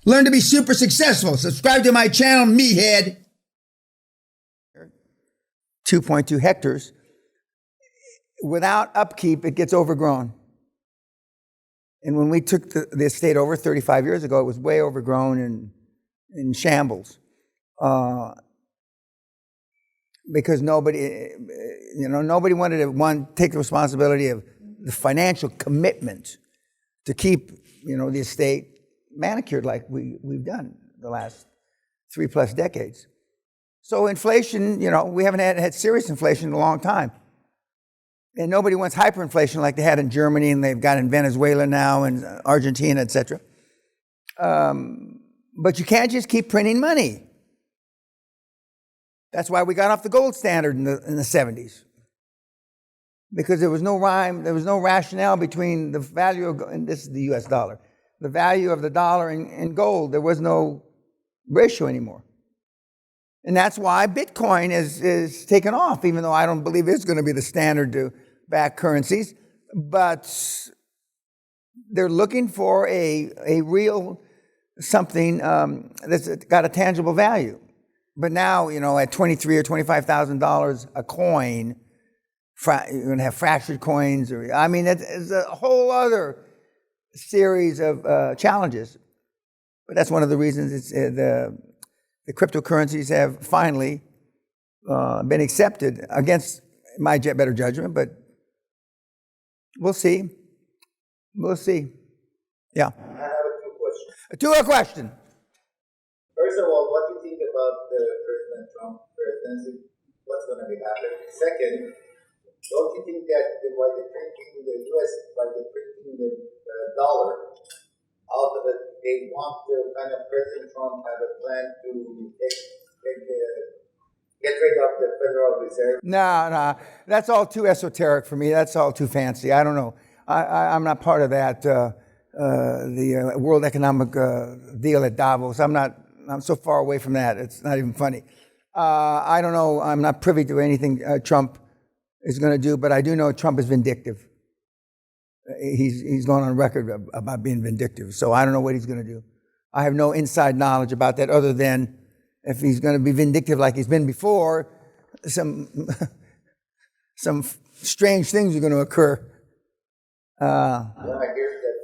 Learn to be super successful. Subscribe to my channel, Meathead. 2.2 hectares. Without upkeep, it gets overgrown. And when we took the estate over 35 years ago, it was way overgrown and in shambles. Because nobody wanted to take the responsibility of the financial commitment to keep, the estate manicured like we've done the last 3+ decades. So inflation, we haven't had serious inflation in a long time. And nobody wants hyperinflation like they had in Germany and they've got in Venezuela now and Argentina, etc. But you can't just keep printing money. That's why we got off the gold standard in the 70s. Because there was no rationale between the value of, and this is the US dollar, the value of the dollar and gold. There was no ratio anymore. And that's why Bitcoin is taken off, even though I don't believe it's going to be the standard to back currencies. But they're looking for a real something that's got a tangible value. But now, at $23,000 or $25,000 a coin, you're going to have fractured coins. It's a whole other series of challenges. But that's one of the reasons the cryptocurrencies have finally been accepted against my better judgment. But we'll see. We'll see. Yeah. I have two questions. To a question. First of all, what do you think about the President Trump presidency? What's going to be happening? Second, don't you think that by the printing the dollar out of it, they want to President Trump have a plan to get rid of the Federal Reserve? No, that's all too esoteric for me. That's all too fancy. I don't know. I'm not part of that. The World Economic deal at Davos. I'm so far away from that. It's not even funny. I don't know. I'm not privy to anything Trump is going to do, but I do know Trump is vindictive. He's gone on record about being vindictive. So I don't know what he's going to do. I have no inside knowledge about that other than if he's going to be vindictive like he's been before, some strange things are going to occur. I hear that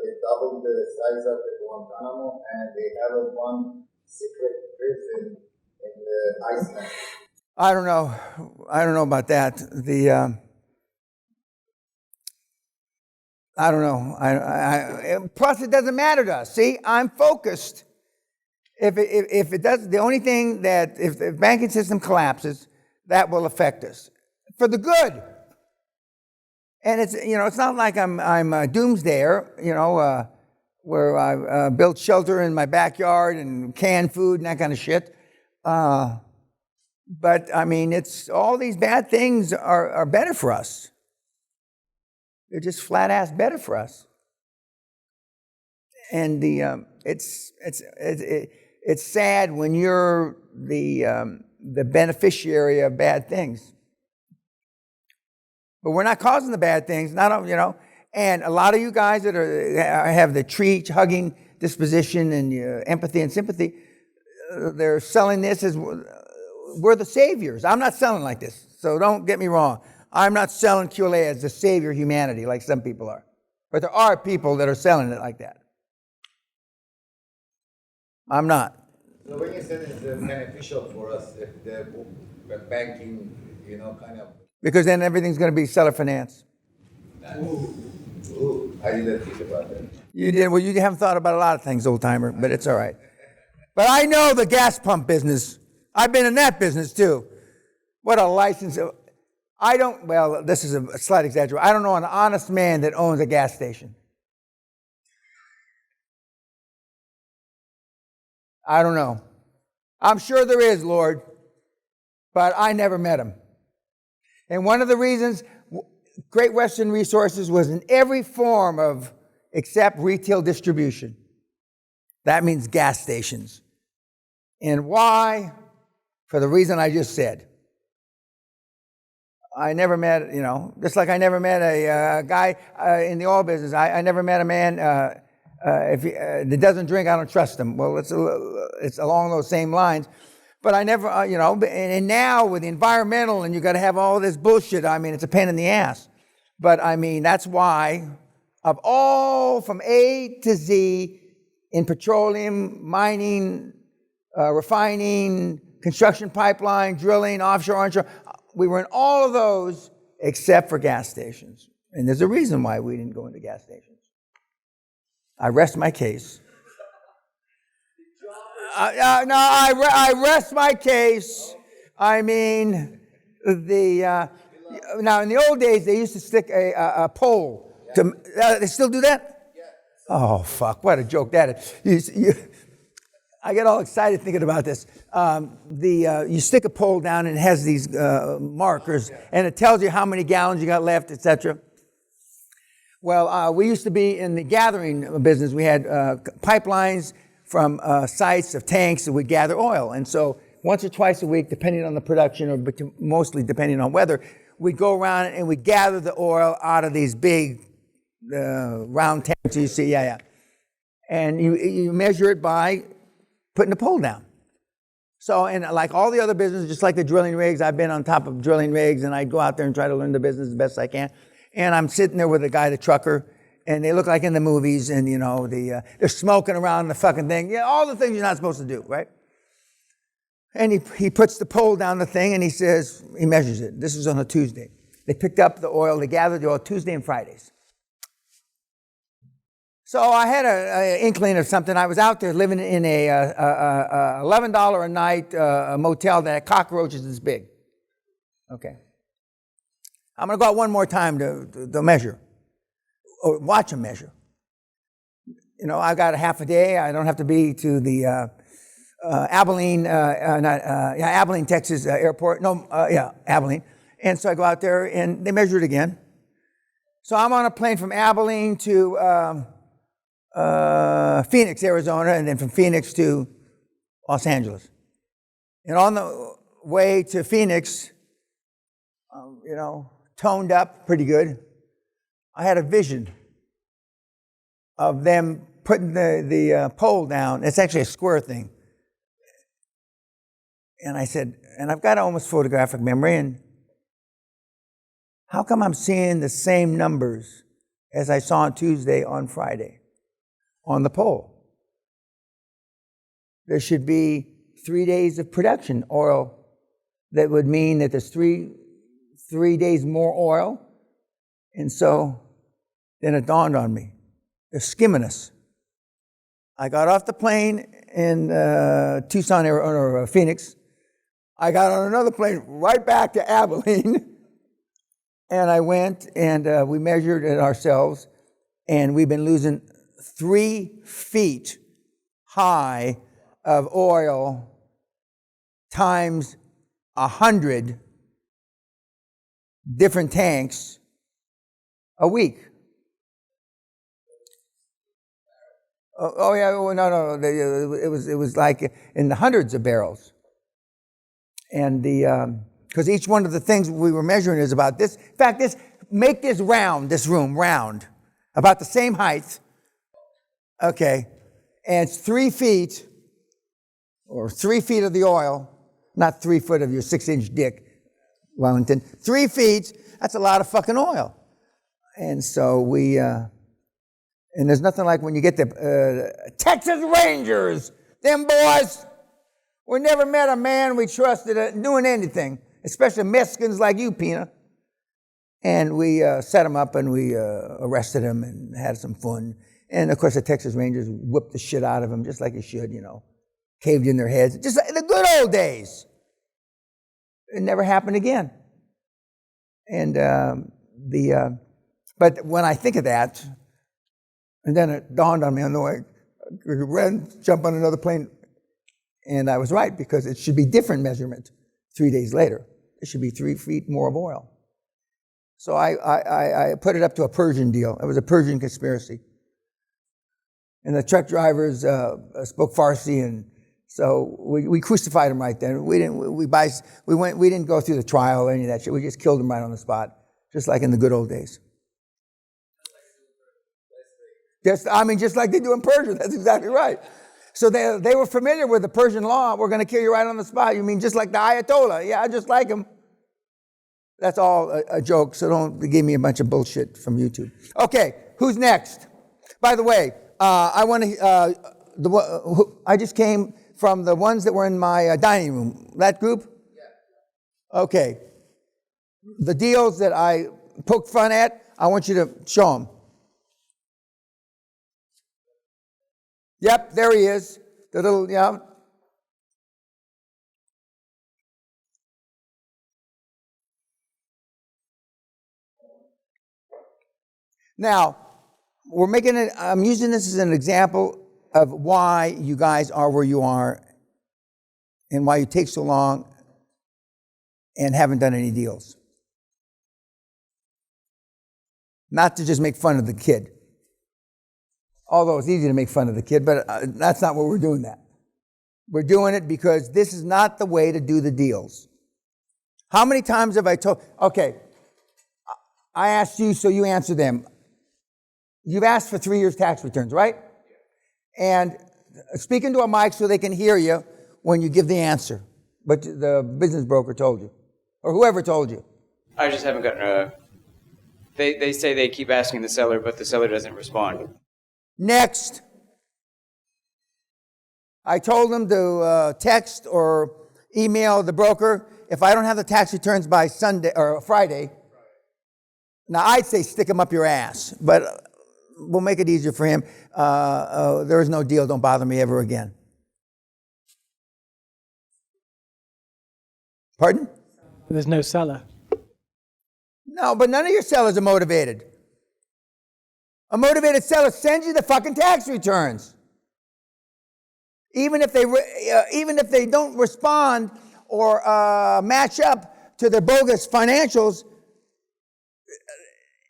they doubled the size of the Guantanamo and they have one secret prison in the Iceland. I don't know about that. I don't know. Plus, it doesn't matter to us. See, I'm focused. If it does, the only thing that if the banking system collapses, that will affect us for the good. And it's not like I'm a doomsdayer. Where I built shelter in my backyard and canned food and that kind of shit. But it's all these bad things are better for us. They're just flat ass better for us. And it's sad when you're the beneficiary of bad things. But we're not causing the bad things. And a lot of you guys that have the tree hugging disposition and empathy and sympathy, they're selling this as we're the saviors. I'm not selling like this, so don't get me wrong. I'm not selling QLA as the savior of humanity like some people are. But there are people that are selling it like that. I'm not. So when you said it's beneficial for us if the banking, Because then everything's going to be seller finance. Ooh, I didn't think about that. You did. Well, you haven't thought about a lot of things, old timer, but it's all right. But I know the gas pump business. I've been in that business too. What a license. This is a slight exaggeration. I don't know an honest man that owns a gas station. I don't know. I'm sure there is, Lord, but I never met him. And one of the reasons Great Western Resources was in every form of except retail distribution. That means gas stations. And why? For the reason I just said. I never met, just like I never met a guy in the oil business. I never met a man that doesn't drink, I don't trust him. Well, it's along those same lines. But I never, and now with the environmental and you got to have all this bullshit, I mean, it's a pain in the ass. But I mean, that's why of all from A to Z in petroleum, mining, refining, construction pipeline, drilling, offshore, onshore, we were in all of those except for gas stations. And there's a reason why we didn't go into gas stations. I rest my case. I rest my case. I mean, now in the old days, they used to stick a pole. They still do that? Yeah. Oh, fuck, what a joke that is. I get all excited thinking about this. You stick a pole down and it has these markers, and it tells you how many gallons you got left, etc. Well, we used to be in the gathering business. We had pipelines from sites of tanks that would gather oil. And so once or twice a week, depending on the production, or mostly depending on weather, we'd go around and we'd gather the oil out of these big round tanks you see, And you measure it by putting the pole down. So, and like all the other businesses, just like the drilling rigs, I've been on top of drilling rigs, and I'd go out there and try to learn the business as best I can. And I'm sitting there with a guy, the trucker, and they look like in the movies, and they're smoking around the fucking thing. Yeah, all the things you're not supposed to do, right? And he puts the pole down the thing, and he measures it. This is on a Tuesday. They picked up the oil, they gathered the oil Tuesday and Fridays. So I had an inkling of something. I was out there living in a $11 a night motel that had cockroaches this big. Okay. I'm going to go out one more time to measure, or watch them measure. I got a half a day. I don't have to be to the Abilene, Abilene, Texas airport. Abilene. And so I go out there, and they measure it again. So I'm on a plane from Abilene to Phoenix, Arizona, and then from Phoenix to Los Angeles. And on the way to Phoenix, toned up pretty good, I had a vision of them putting the pole down. It's actually a square thing. And I said, and I've got almost photographic memory, and how come I'm seeing the same numbers as I saw on Tuesday, on Friday, on the pole? There should be 3 days of production oil. That would mean that there's three days more oil. And so then it dawned on me, they're skimming us. I got off the plane in Tucson, or Phoenix. I got on another plane right back to Abilene. And I went and we measured it ourselves. And we've been losing 3 feet high of oil times 100 different tanks a week. No. It was like in the hundreds of barrels. And because each one of the things we were measuring is about this. In fact, make this room round, about the same height. Okay, and it's 3 feet, or 3 feet of the oil, not 3 foot of your 6-inch dick, Wellington. 3 feet, that's a lot of fucking oil. And so and there's nothing like when you get the Texas Rangers, them boys. We never met a man we trusted doing anything, especially Mexicans like you, Peña. And we set him up, and we arrested him and had some fun. And, of course, the Texas Rangers whipped the shit out of him, just like you should, caved in their heads, just like the good old days. It never happened again. And but when I think of that, and then it dawned on me on the way, jump on another plane, and I was right, because it should be different measurement 3 days later. It should be 3 feet more of oil. So I put it up to a Persian deal. It was a Persian conspiracy. And the truck drivers spoke Farsi, and so we crucified him right then. We didn't go through the trial or any of that shit. We just killed him right on the spot, just like in the good old days. Just like they do in Persia. That's exactly right. So they were familiar with the Persian law. We're going to kill you right on the spot. You mean just like the Ayatollah? Yeah, just like him. That's all a joke, so don't give me a bunch of bullshit from YouTube. Okay, who's next? By the way, I want to. I just came from the ones that were in my dining room. That group? Yeah. Okay. The deals that I poked fun at, I want you to show them. Yep, there he is. The little, yeah. Now, I'm using this as an example of why you guys are where you are and why you take so long and haven't done any deals. Not to just make fun of the kid. Although it's easy to make fun of the kid, but that's not what we're doing that. We're doing it because this is not the way to do the deals. How many times have I told, okay, I asked you, so you answer them. You've asked for 3 years tax returns, right? And speak into a mic so they can hear you when you give the answer. But the business broker told you, or whoever told you. I just haven't gotten a... They say they keep asking the seller, but the seller doesn't respond. Next. I told them to text or email the broker. If I don't have the tax returns by Sunday or Friday, now I'd say stick them up your ass, but we'll make it easier for him. There is no deal. Don't bother me ever again. Pardon? There's no seller. No, but none of your sellers are motivated. A motivated seller sends you the fucking tax returns. Even if they don't respond or match up to their bogus financials,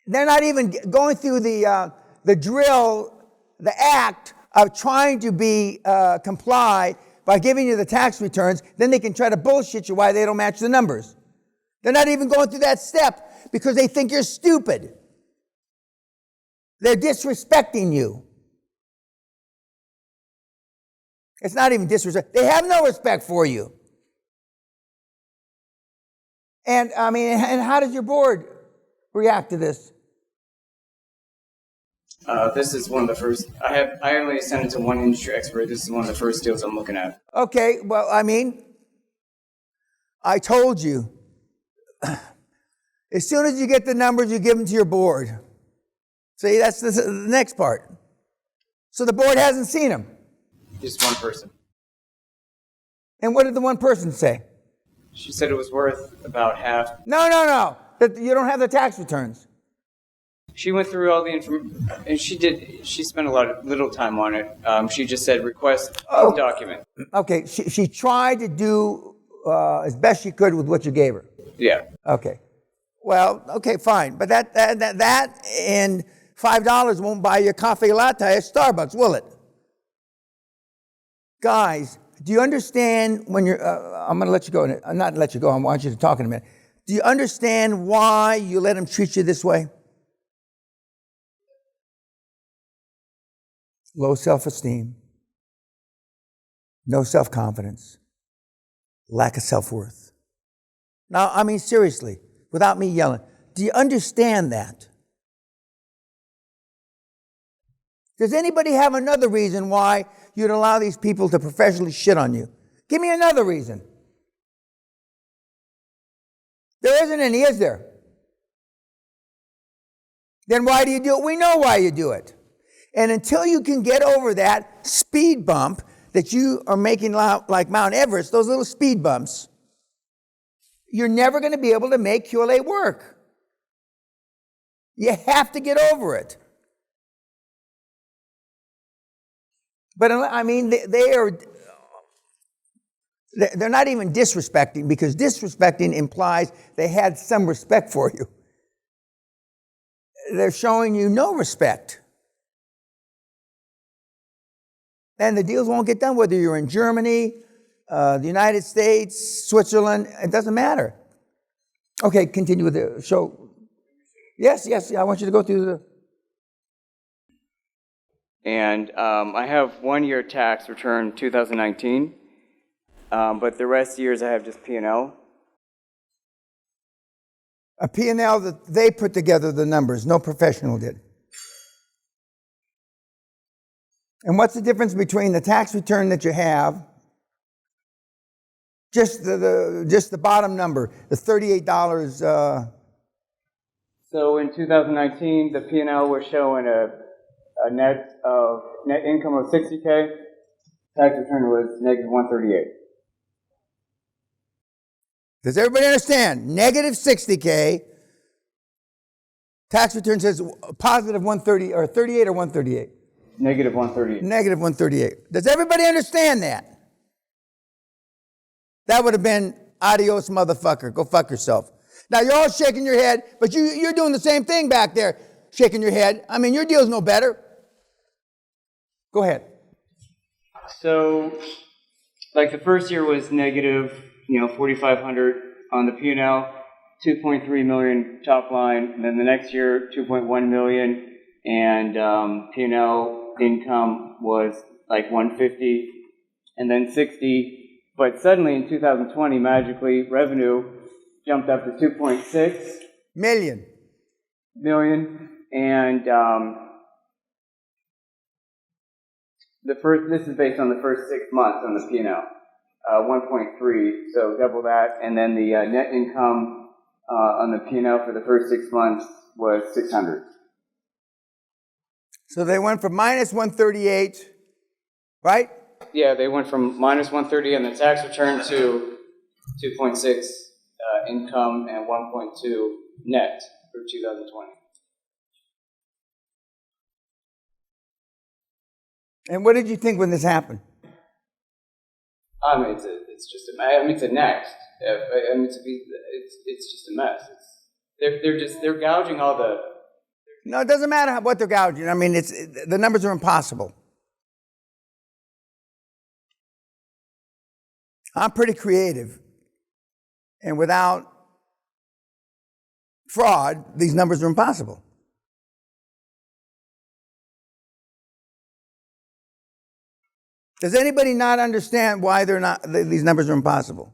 they're not even going through the drill, the act of trying to be comply by giving you the tax returns. Then they can try to bullshit you why they don't match the numbers. They're not even going through that step because they think you're stupid. They're disrespecting you. It's not even disrespect. They have no respect for you. And and how does your board react to this? This is one of the first. I only sent it to one industry expert. This is one of the first deals I'm looking at. Okay, well, I told you. As soon as you get the numbers, you give them to your board. See, that's the next part. So the board hasn't seen them. Just one person. And what did the one person say? She said it was worth about half. No. That you don't have the tax returns. She went through all the information, and she spent little time on it. She just said request document. Okay, she tried to do as best she could with what you gave her. Yeah. Okay. Well, okay, fine. But that and $5 won't buy you a cafe latte at Starbucks, will it? Guys, do you understand when you're... I'm going to let you go. I'm not let you go. I want you to talk in a minute. Do you understand why you let him treat you this way? Low self-esteem, no self-confidence, lack of self-worth. Now, seriously, without me yelling, do you understand that? Does anybody have another reason why you'd allow these people to professionally shit on you? Give me another reason. There isn't any, is there? Then why do you do it? We know why you do it. And until you can get over that speed bump that you are making like Mount Everest, those little speed bumps, you're never going to be able to make QLA work. You have to get over it. But they're not even disrespecting, because disrespecting implies they had some respect for you. They're showing you no respect. And the deals won't get done whether you're in Germany, the United States, Switzerland. It doesn't matter. Okay, continue with the show. Yes, I want you to go through the... And I have 1 year tax return 2019, but the rest of the years I have just P&L. A P&L that they put together the numbers, no professional did. And what's the difference between the tax return that you have, just the bottom number, the $38? So in 2019, the P&L was showing a net income of 60K. Tax return was negative 138. Does everybody understand? Negative 60K. Tax return says positive 130 or 38 or 138. Negative 138. Negative 138. Does everybody understand that? That would have been adios, motherfucker. Go fuck yourself. Now, you're all shaking your head, but you're doing the same thing back there, shaking your head. I mean, your deal's no better. Go ahead. So, like the first year was negative, 4,500 on the P&L, 2.3 million top line, and then the next year, 2.1 million, and P&L income was like 150, and then 60. But suddenly in 2020, magically, revenue jumped up to 2.6 million, and this is based on the first 6 months on the P&L, 1.3, so double that, and then the net income on the P&L for the first 6 months was 600. So they went from minus 138, right? Yeah, they went from minus 130 on the tax return to 2.6 income and 1.2 net for 2020. And what did you think when this happened? I mean, it's a next. I mean, it's just a mess. They're gouging all the. No, it doesn't matter what they're gouging. I mean, the numbers are impossible. I'm pretty creative. And without fraud, these numbers are impossible. Does anybody not understand why these numbers are impossible?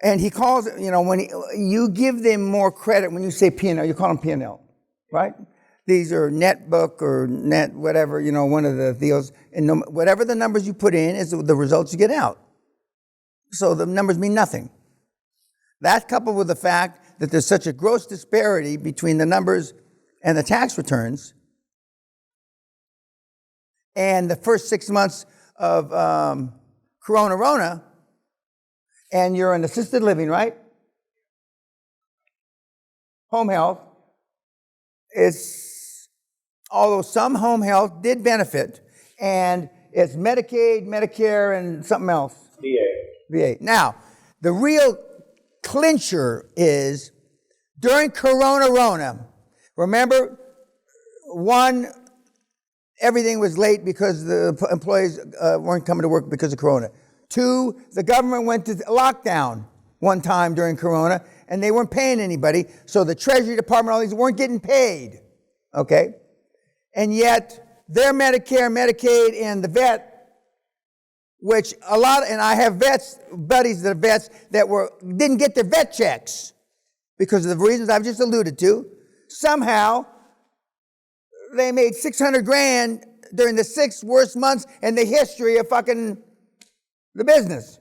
And he calls it, when you give them more credit, when you say P&L, you call them P&L, right? These are net book or net whatever, one of the deals. And whatever the numbers you put in is the results you get out. So the numbers mean nothing. That coupled with the fact that there's such a gross disparity between the numbers and the tax returns and the first 6 months of Corona, and you're in assisted living, right? Home health. Although some home health did benefit, and it's Medicaid, Medicare, and something else. VA. Now, the real clincher is during Corona, remember, one, everything was late because the employees weren't coming to work because of Corona. Two, the government went to lockdown one time during Corona, and they weren't paying anybody, so the Treasury Department, all these weren't getting paid, okay? And yet, their Medicare, Medicaid, and the vet, which and I have buddies that are vets that didn't get their vet checks because of the reasons I've just alluded to. Somehow, they made $600,000 during the 6 worst months in the history of fucking the business.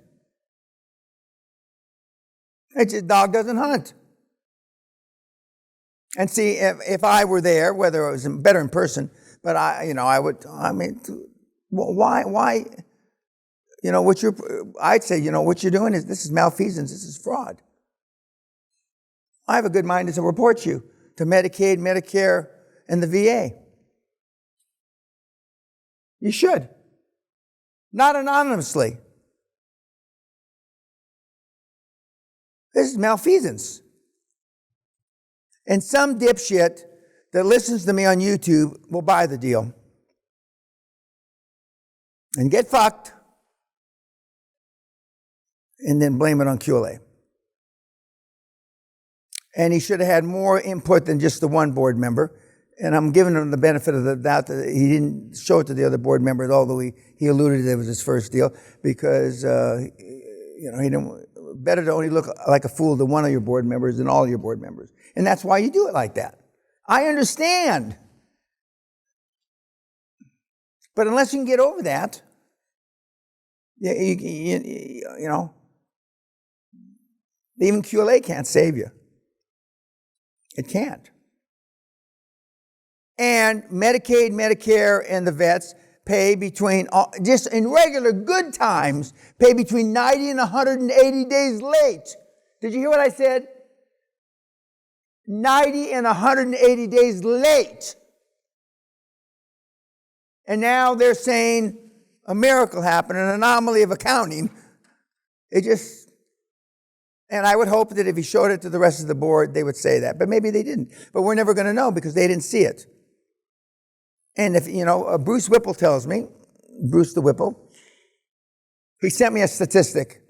It's just dog doesn't hunt. And see, if I were there, whether it was better in person, but why? I'd say, what you're doing this is malfeasance, this is fraud. I have a good mind to report you to Medicaid, Medicare, and the VA. You should. Not anonymously. This is malfeasance. And some dipshit that listens to me on YouTube will buy the deal and get fucked and then blame it on QLA. And he should have had more input than just the one board member. And I'm giving him the benefit of the doubt that he didn't show it to the other board members, although he alluded that it was his first deal, because he didn't. Better to only look like a fool to one of your board members than all your board members. And that's why you do it like that. I understand. But unless you can get over that, you know, even QLA can't save you. It can't. And Medicaid, Medicare, and the vets pay between, just in regular good times, pay between 90 and 180 days late. Did you hear what I said? 90 and 180 days late. And now they're saying a miracle happened, an anomaly of accounting. And I would hope that if he showed it to the rest of the board, they would say that. But maybe they didn't. But we're never going to know because they didn't see it. And if, Bruce Whipple tells me, Bruce the Whipple, he sent me a statistic.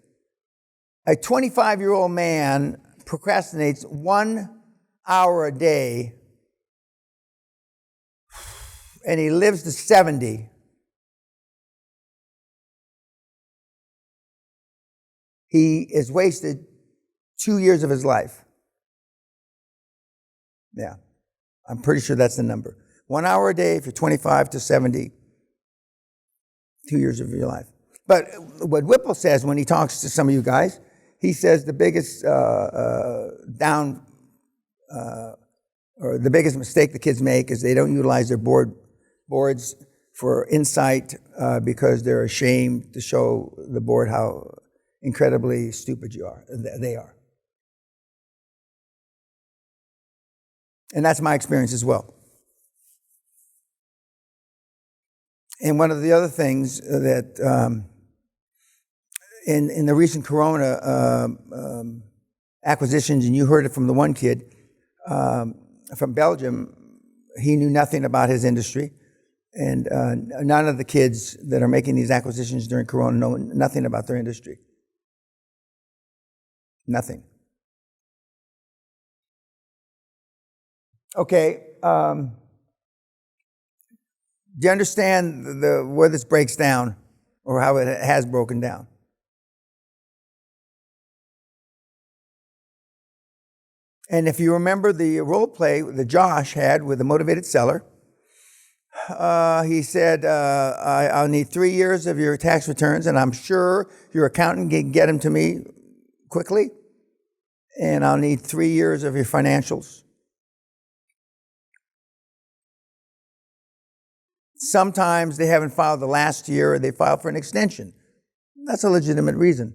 A 25-year-old man procrastinates 1 hour a day, and he lives to 70. He has wasted 2 years of his life. Yeah, I'm pretty sure that's the number. 1 hour a day for 25 to 70, 2 years of your life. But what Whipple says when he talks to some of you guys, he says the biggest or the biggest mistake the kids make is they don't utilize their boards for insight because they're ashamed to show the board how incredibly stupid they are. And that's my experience as well. And one of the other things that in the recent Corona acquisitions, and you heard it from the one kid from Belgium, he knew nothing about his industry. And none of the kids that are making these acquisitions during Corona know nothing about their industry. Nothing. Okay. Do you understand where this breaks down, or how it has broken down? And if you remember the role play that Josh had with the motivated seller, he said, I'll need 3 years of your tax returns, and I'm sure your accountant can get them to me quickly, and I'll need 3 years of your financials. Sometimes they haven't filed the last year, or they filed for an extension. That's a legitimate reason.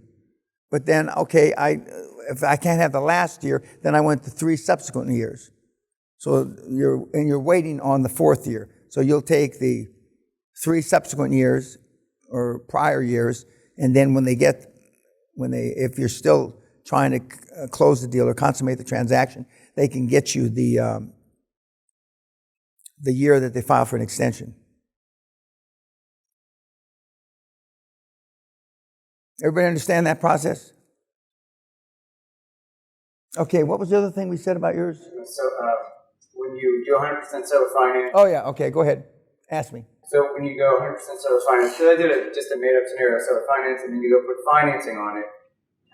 But then, okay, if I can't have the last year, then I went to 3 subsequent years. So you're waiting on the 4th year. So you'll take the 3 subsequent years or prior years, and then if you're still trying to close the deal or consummate the transaction, they can get you the year that they file for an extension. Everybody understand that process? Okay, what was the other thing we said about yours? So when you do 100% seller finance. Oh, yeah, okay, go ahead. Ask me. So when you go 100% seller finance, so I did just a made-up scenario, seller finance, and then you go put financing on it.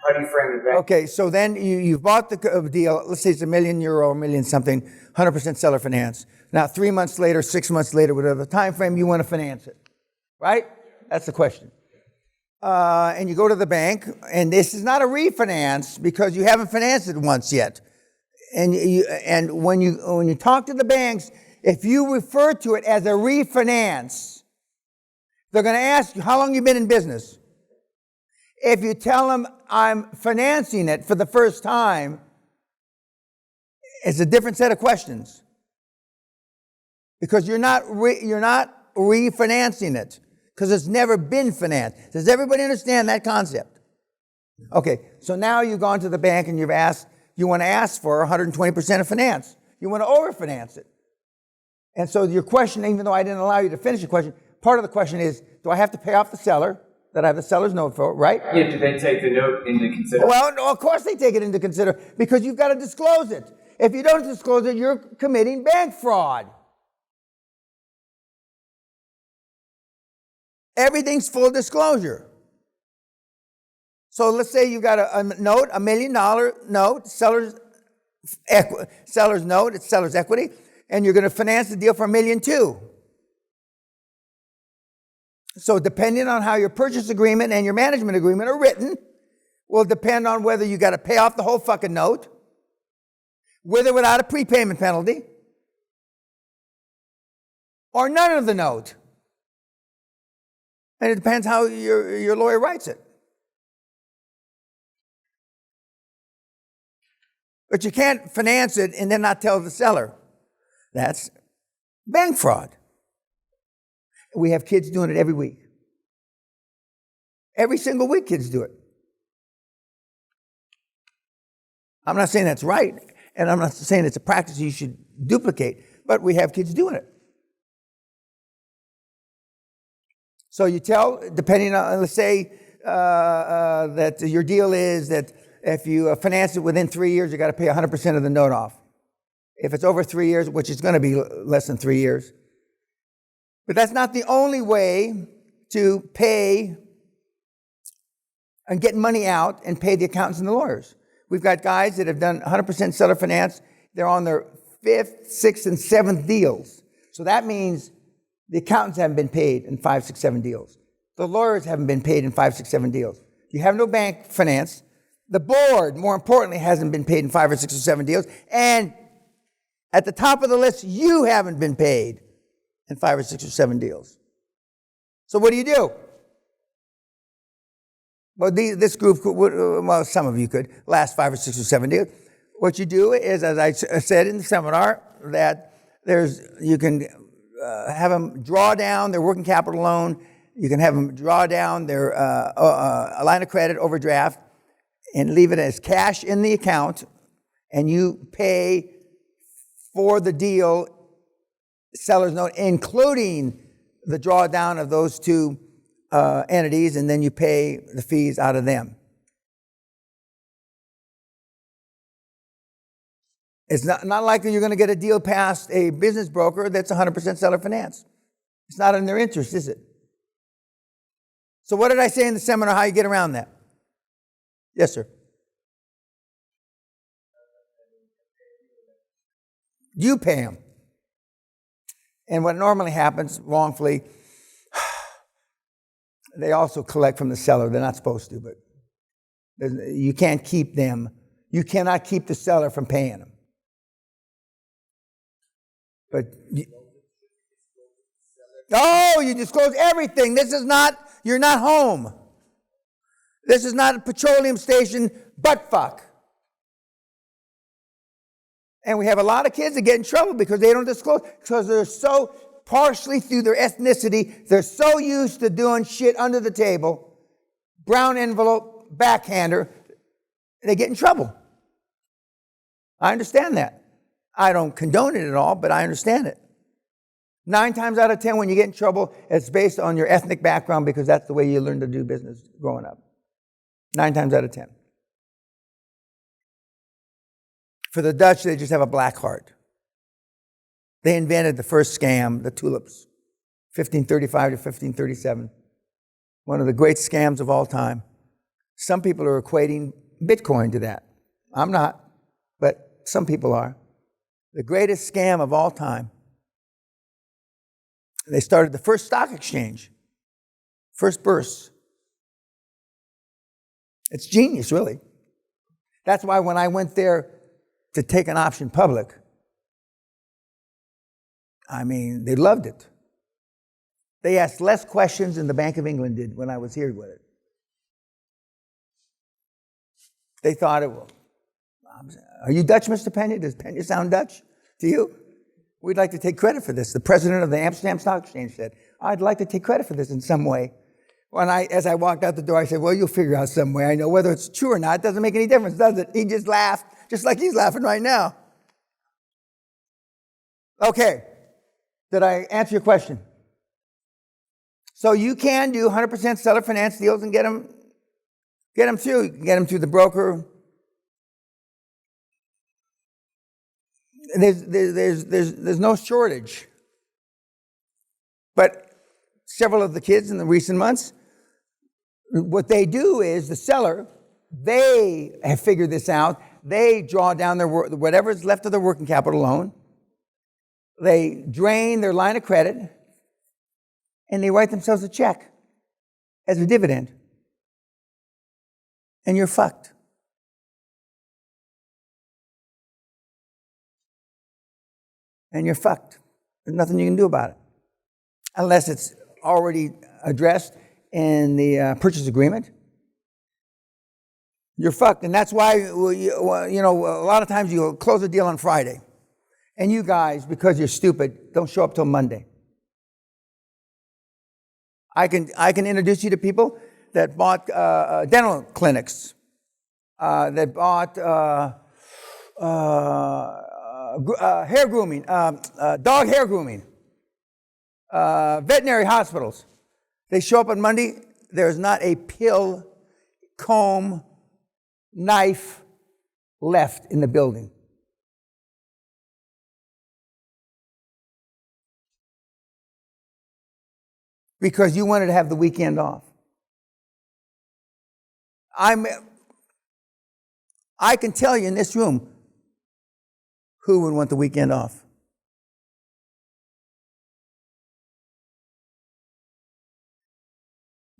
How do you frame the bank? Okay, so then you bought the deal, let's say it's €1 million, €1 million something, 100% seller finance. Now 3 months later, 6 months later, whatever time frame you want to finance it, right? That's the question. And you go to the bank, and this is not a refinance because you haven't financed it once yet. And when you talk to the banks, if you refer to it as a refinance, they're going to ask you, how long you been in business? If you tell them I'm financing it for the first time, it's a different set of questions. Because you're not refinancing it. Because it's never been financed. Does everybody understand that concept? Okay, so now you've gone to the bank and you want to ask for 120% of finance. You want to overfinance it. And so your question, even though I didn't allow you to finish your question, part of the question is, do I have to pay off the seller? that I have the seller's note for, right? Yeah, do they take the note into consideration? Well, no, of course they take it into consider because you've got to disclose it. If you don't disclose it, you're committing bank fraud. Everything's full disclosure. So let's say you've got a note, $1 million note, seller's note, it's seller's equity, and you're going to finance the deal for $1.2 million. So depending on how your purchase agreement and your management agreement are written, will depend on whether you got to pay off the whole fucking note, with or without a prepayment penalty, or none of the note. And it depends how your lawyer writes it. But you can't finance it and then not tell the seller. That's bank fraud. We have kids doing it every week. Every single week kids do it. I'm not saying that's right, and I'm not saying it's a practice you should duplicate, but we have kids doing it. So you tell, depending on, let's say that your deal is that if you finance it within 3 years, you got to pay 100% of the note off. If it's over 3 years, which is going to be less than 3 years. But that's not the only way to pay and get money out and pay the accountants and the lawyers. We've got guys that have done 100% seller finance. They're on their 5th, 6th, and 7th deals. So that means the accountants haven't been paid in 5, 6, 7 deals. The lawyers haven't been paid in 5, 6, 7 deals. You have no bank finance. The board, more importantly, hasn't been paid in 5 or 6 or 7 deals. And at the top of the list, you haven't been paid in 5 or 6 or 7 deals. So what do? Well, this group could, well, some of you could, last 5 or 6 or 7 deals. What you do is, as I said in the seminar, that you can have them draw down their working capital loan. You can have them draw down their a line of credit overdraft and leave it as cash in the account, and you pay for the deal seller's note, including the drawdown of those two entities, and then you pay the fees out of them. It's not likely you're going to get a deal past a business broker that's 100% seller finance. It's not in their interest, is it? So what did I say in the seminar, how you get around that? Yes, sir. You pay them. And what normally happens, wrongfully, they also collect from the seller. They're not supposed to, but you can't keep them. You cannot keep the seller from paying them. But you disclose everything. You're not home. This is not a petroleum station butt fuck. And we have a lot of kids that get in trouble because they don't disclose, because they're so, partially through their ethnicity, they're so used to doing shit under the table, brown envelope, backhander, they get in trouble. I understand that. I don't condone it at all, but I understand it. 9 times out of 10, when you get in trouble, it's based on your ethnic background because that's the way you learn to do business growing up. 9 times out of 10. For the Dutch, they just have a black heart. They invented the first scam, the tulips, 1535 to 1537. One of the great scams of all time. Some people are equating Bitcoin to that. I'm not, but some people are. The greatest scam of all time. They started the first stock exchange, first burst. It's genius, really. That's why when I went there to take an option public, I mean, they loved it. They asked less questions than the Bank of England did when I was here with it. They thought it was, are you Dutch, Mr. Peña? Does Peña sound Dutch to you? We'd like to take credit for this. The president of the Amsterdam Stock Exchange said, I'd like to take credit for this in some way. As I walked out the door, I said, well, you'll figure out some way. I know whether it's true or not. It doesn't make any difference, does it? He just laughed, just like he's laughing right now. Okay. Did I answer your question? So you can do 100% seller finance deals and get them through. You can get them through the broker. There's no shortage. But several of the kids in the recent months, what they do is the seller, they have figured this out. They draw down whatever's left of their working capital loan. They drain their line of credit, and they write themselves a check as a dividend. And you're fucked. And you're fucked. There's nothing you can do about it. Unless it's already addressed in the purchase agreement. You're fucked. And that's why, a lot of times you'll close a deal on Friday. And you guys, because you're stupid, don't show up till Monday. I can introduce you to people that bought dental clinics, that bought hair grooming, dog hair grooming, veterinary hospitals. They show up on Monday, there's not a pill, comb, knife left in the building. Because you wanted to have the weekend off. I can tell you in this room who would want the weekend off.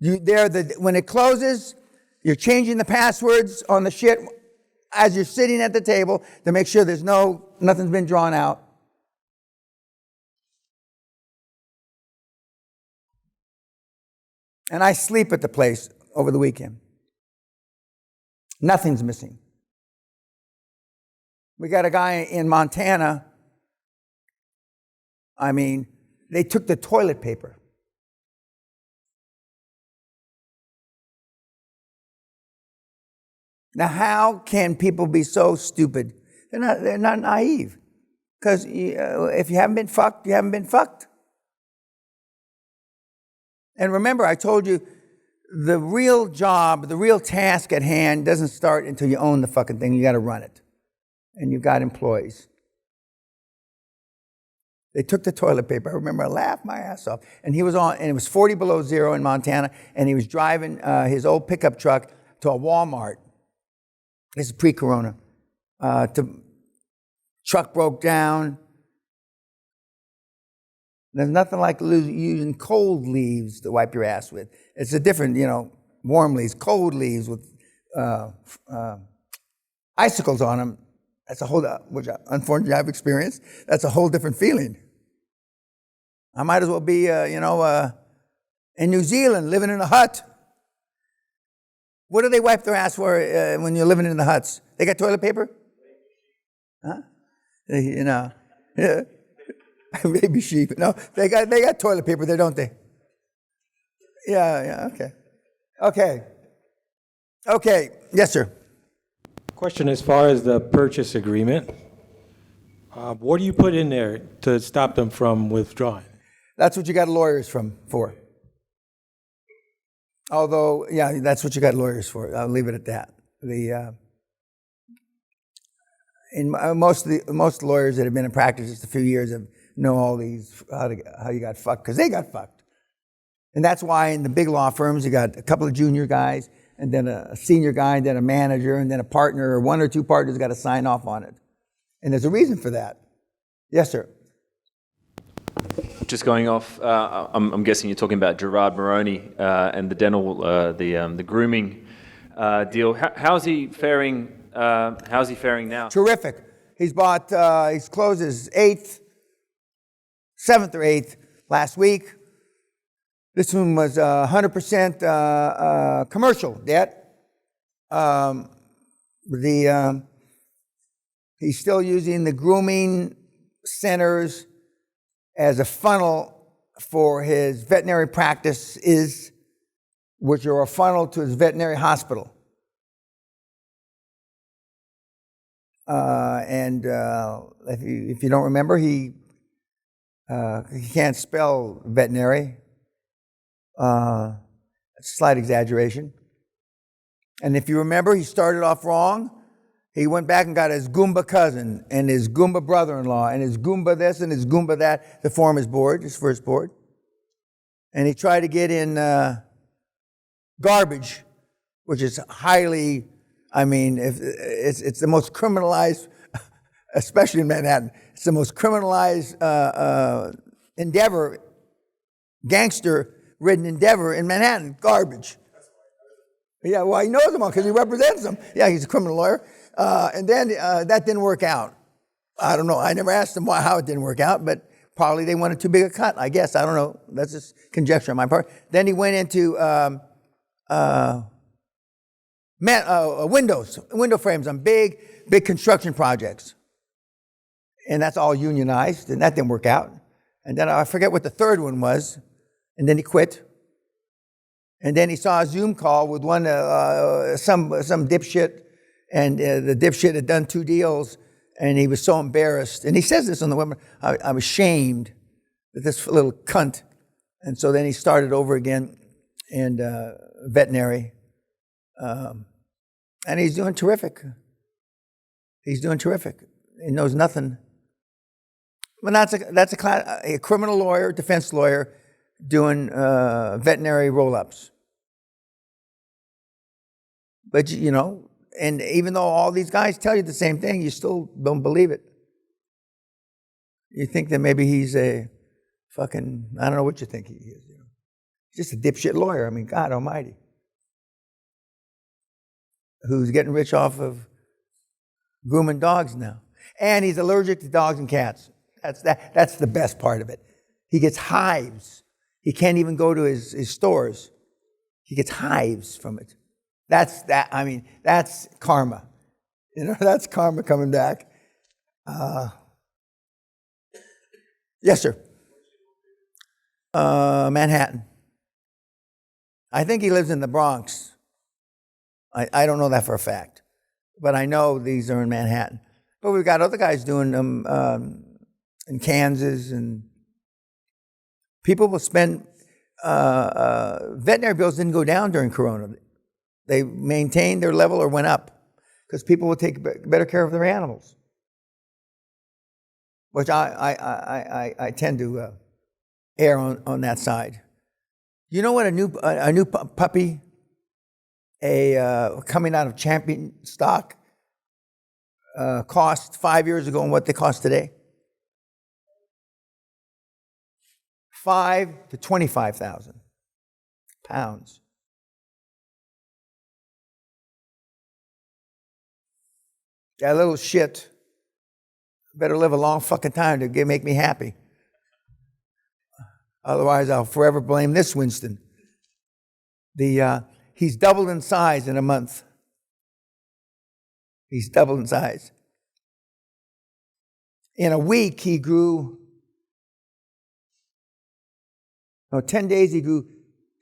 When it closes, you're changing the passwords on the shit as you're sitting at the table to make sure nothing's been drawn out. And I sleep at the place over the weekend. Nothing's missing. We got a guy in Montana. They took the toilet paper. Now, how can people be so stupid? They're not naive. Because if you haven't been fucked, you haven't been fucked. And remember, I told you, the real job, the real task at hand doesn't start until you own the fucking thing. You got to run it. And you've got employees. They took the toilet paper. I remember I laughed my ass off. And he was and it was 40 below zero in Montana, and he was driving his old pickup truck to a Walmart. This is pre-corona. Truck broke down. There's nothing like using cold leaves to wipe your ass with. It's a different, warm leaves, cold leaves with icicles on them. That's a whole, which unfortunately I've experienced. That's a whole different feeling. I might as well be, in New Zealand living in a hut. What do they wipe their ass for when you're living in the huts? They got toilet paper? Huh? Yeah. Baby sheep. No, they got toilet paper there, don't they? Yeah, okay. Yes, sir. Question as far as the purchase agreement, what do you put in there to stop them from withdrawing? That's what you got lawyers for. Although, yeah, that's what you got lawyers for. I'll leave it at that. Most lawyers that have been in practice just a few years know all these, how you got fucked, because they got fucked. And that's why in the big law firms, you got a couple of junior guys, and then a senior guy, and then a manager, and then a partner, or one or two partners got to sign off on it. And there's a reason for that. Yes, sir. Just going off, I'm guessing you're talking about Gerard Maroney and the dental, the grooming deal. How's he faring? How's he faring now? Terrific. He's closed his 7th or 8th last week. This one was 100% commercial debt. He's still using the grooming centers as a funnel for his veterinary practices, which are a funnel to his veterinary hospital. And if you don't remember, he can't spell veterinary. Slight exaggeration. And if you remember, he started off wrong. He went back and got his Goomba cousin and his Goomba brother-in-law and his Goomba this and his Goomba that to form his board, his first board. And he tried to get in garbage, which is highly, it's the most criminalized, especially in Manhattan, it's the most criminalized endeavor, gangster-ridden endeavor in Manhattan, garbage. Yeah, well, he knows them all because he represents them. Yeah, he's a criminal lawyer. And then that didn't work out. I don't know. I never asked him how it didn't work out, but probably they wanted too big a cut, I guess. I don't know. That's just conjecture on my part. Then he went into window frames on big construction projects. And that's all unionized, and that didn't work out. And then I forget what the third one was, and then he quit. And then he saw a Zoom call with some dipshit, and the dipshit had done 2 deals, and he was so embarrassed. And he says this on the webinar, I'm ashamed that this little cunt. And so then he started over again, and veterinary. And he's doing terrific. He's doing terrific. He knows nothing. But that's a criminal lawyer, defense lawyer, doing veterinary roll-ups. But, and even though all these guys tell you the same thing, you still don't believe it. You think that maybe he's a fucking, I don't know what you think he is. He's just a dipshit lawyer. God almighty. Who's getting rich off of grooming dogs now. And he's allergic to dogs and cats. That's the best part of it. He gets hives. He can't even go to his stores. He gets hives from it. That's karma. That's karma coming back. Yes, sir. Manhattan. I think he lives in the Bronx. I don't know that for a fact, but I know these are in Manhattan. But we've got other guys doing them in Kansas, and people will spend. Veterinary bills didn't go down during Corona. They maintained their level or went up because people will take better care of their animals, which I tend to err on that side. You know what a new puppy, coming out of champion stock, cost 5 years ago and what they cost today? $5,000 to $25,000. That little shit better live a long fucking time to make me happy. Otherwise, I'll forever blame this Winston. He's doubled in size in a month. He's doubled in size. In a week, he grew, 10 days, he grew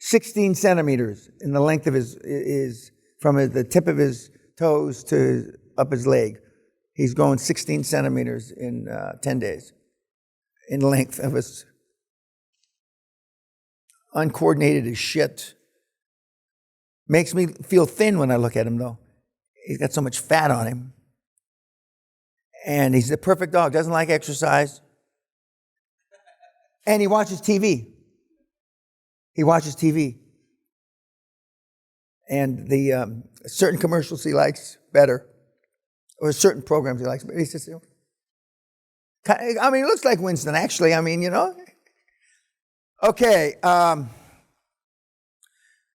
16 centimeters in the length of from the tip of his toes to up his leg. He's grown 16 centimeters in 10 days in length of his, uncoordinated as shit. Makes me feel thin when I look at him, though. He's got so much fat on him. And he's the perfect dog, doesn't like exercise. And he watches TV. He watches TV. And the certain commercials he likes better, or certain programs he likes better. He says, he looks like Winston, actually. Okay.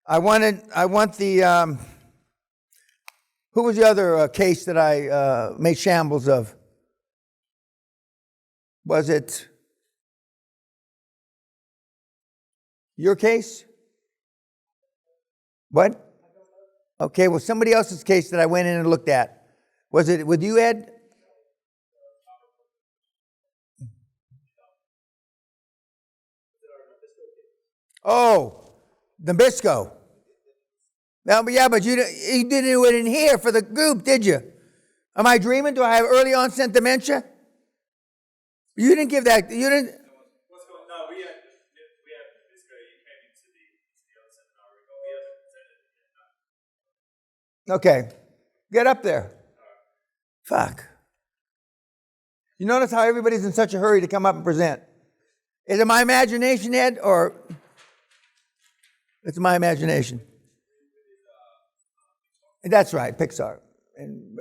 I want the, who was the other case that I made shambles of? Was it your case? What? Okay, well, somebody else's case that I went in and looked at. Was it with you, Ed? Oh, Nabisco. But you didn't do it in here for the group, did you? Am I dreaming? Do I have early onset dementia? You didn't give that. You didn't. What's going on? No, we had Nabisco. You came into Okay. Get up there. Fuck. You notice how everybody's in such a hurry to come up and present? Is it my imagination, Ed, or it's my imagination? That's right, Pixar. And